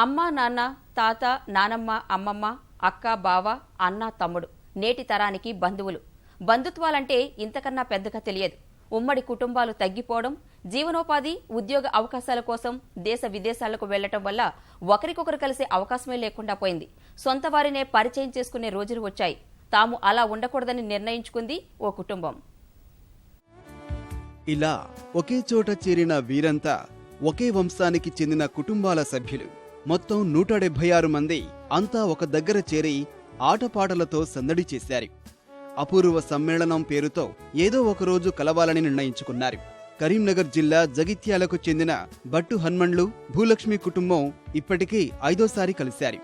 అమ్మ నాన్న తాత నానమ్మ అమ్మమ్మ అక్క బావ అన్న తమ్ముడు నేటి తరానికి బంధువులు. బంధుత్వాలంటే ఇంతకన్నా పెద్దగా తెలియదు. ఉమ్మడి కుటుంబాలు తగ్గిపోవడం, జీవనోపాధి ఉద్యోగ అవకాశాల కోసం దేశ విదేశాలకు వెళ్లటం వల్ల ఒకరికొకరు కలిసే అవకాశమే లేకుండా పోయింది. సొంత వారినే పరిచయం చేసుకునే రోజులు వచ్చాయి. తాము అలా ఉండకూడదని నిర్ణయించుకుంది ఓ కుటుంబం. ఇలా ఒకే చోట చేరిన వీరంతా ఒకే వంశానికి చెందిన కుటుంబాల సభ్యులు. మొత్తం 176 మంది అంతా ఒక దగ్గర చేరి ఆటపాటలతో సందడి చేశారు. అపూర్వ సమ్మేళనం పేరుతో ఏదో ఒకరోజు కలవాలని నిర్ణయించుకున్నారు. కరీంనగర్ జిల్లా జగిత్యాలకు చెందిన బట్టు హన్మండ్లు, భూలక్ష్మి కుటుంబం ఇప్పటికీ 5వ సారి కలిశారు.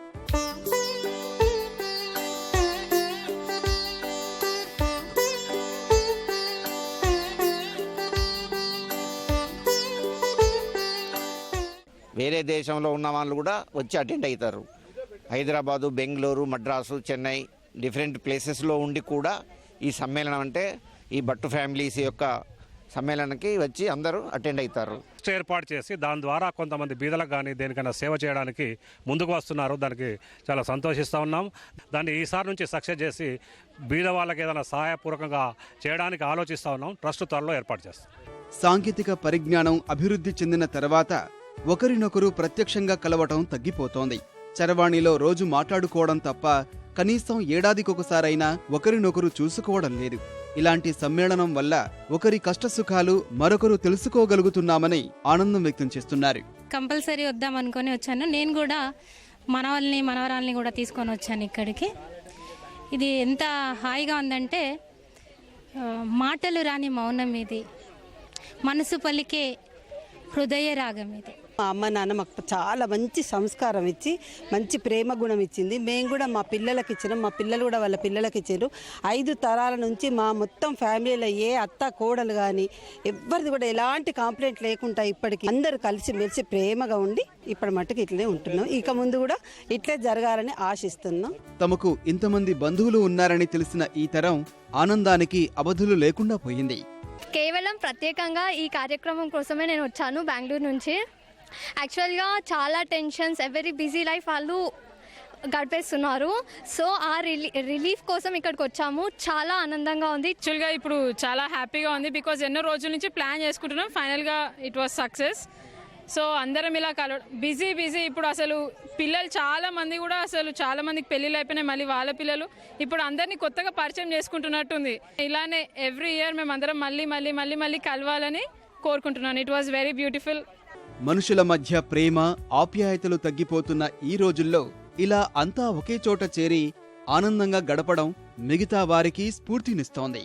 వేరే దేశంలో ఉన్న వాళ్ళు కూడా వచ్చి అటెండ్ అవుతారు. హైదరాబాదు, బెంగళూరు, మద్రాసు, చెన్నై డిఫరెంట్ ప్లేసెస్లో ఉండి కూడా ఈ సమ్మేళనం అంటే ఈ బట్టు ఫ్యామిలీస్ యొక్క సమ్మేళనానికి వచ్చి అందరూ అటెండ్ అవుతారు. ఏర్పాటు చేసి దాని ద్వారా కొంతమంది బీదలకు కానీ దేనికైనా సేవ చేయడానికి ముందుకు వస్తున్నారు. దానికి చాలా సంతోషిస్తూ ఉన్నాం. దాన్ని ఈసారి నుంచి సక్సెస్ చేసి బీద వాళ్ళకి ఏదైనా సహాయపూర్వకంగా చేయడానికి ఆలోచిస్తూ ఉన్నాం. ట్రస్ట్ త్వరలో ఏర్పాటు చేస్తాం. సాంకేతిక పరిజ్ఞానం అభివృద్ధి చెందిన తర్వాత ఒకరినొకరు ప్రత్యక్షంగా కలవటం తగ్గిపోతోంది. చరవాణిలో రోజు మాట్లాడుకోవడం తప్ప కనీసం ఏడాదికొకసారైనా ఒకరినొకరు చూసుకోవడం లేదు. ఇలాంటి సమ్మేళనం వల్ల ఒకరి కష్టసుఖాలు మరొకరు తెలుసుకోగలుగుతున్నామని ఆనందం వ్యక్తం చేస్తున్నారు. కంపల్సరీ వద్దాం అనుకుని వచ్చాను. నేను కూడా మనవల్ని మనవరాల్ని కూడా తీసుకొని వచ్చాను ఇక్కడికి. ఇది ఎంత హాయిగా ఉందంటే మాటలు రాని మౌనం ఇది, మనసు పలికే హృదయ రాగం ఇది. మా అమ్మ నాన్న మాకు చాలా మంచి సంస్కారం ఇచ్చి మంచి ప్రేమ గుణం ఇచ్చింది. మేము కూడా మా పిల్లలకి ఇచ్చినాం, మా పిల్లలు కూడా వాళ్ళ పిల్లలకి ఇచ్చారు. 5 తరాల నుంచి మా మొత్తం ఫ్యామిలీలో ఏ అత్త కోడలు కానీ ఎవరిది కూడా ఎలాంటి కంప్లైంట్ లేకుండా ఇప్పటికి అందరూ కలిసి మెలిసి ప్రేమగా ఉండి ఇప్పటి మట్టుకు ఇట్లనే ఉంటున్నాం. ఇక ముందు కూడా ఇట్లే జరగాలని ఆశిస్తున్నాం. తమకు ఇంతమంది బంధువులు ఉన్నారని తెలిసిన ఈ తరం ఆనందానికి అవధులు లేకుండా పోయింది. కేవలం ప్రత్యేకంగా ఈ కార్యక్రమం కోసమే నేను వచ్చాను బెంగళూరు నుంచి. యాక్చువల్గా చాలా టెన్షన్స్, ఎవరీ బిజీ లైఫ్ వాళ్ళు గడిపేస్తున్నారు. సో ఆ రిలీఫ్ కోసం ఇక్కడికి వచ్చాము. చాలా ఆనందంగా ఉంది. యాక్చువల్గా ఇప్పుడు చాలా హ్యాపీగా ఉంది. బికాజ్ ఎన్నో రోజుల నుంచి ప్లాన్ చేసుకుంటున్నాం. ఫైనల్గా ఇట్ వాస్ సక్సెస్. సో అందరం ఇలా బిజీ ఇప్పుడు అసలు పిల్లలు చాలా మందికి పెళ్ళిళ్ళు అయిపోయినాయి. మళ్ళీ వాళ్ళ పిల్లలు ఇప్పుడు అందరినీ కొత్తగా పరిచయం చేసుకుంటున్నట్టుంది. ఇలానే ఎవ్రీ ఇయర్ మేము అందరం మళ్ళీ కలవాలని కోరుకుంటున్నాను. It was very beautiful. మనుషుల మధ్య ప్రేమ, ఆప్యాయతలు తగ్గిపోతున్న ఈ రోజుల్లో ఇలా అంతా ఒకే చోట చేరి ఆనందంగా గడపడం మిగతా వారికి స్ఫూర్తినిస్తోంది.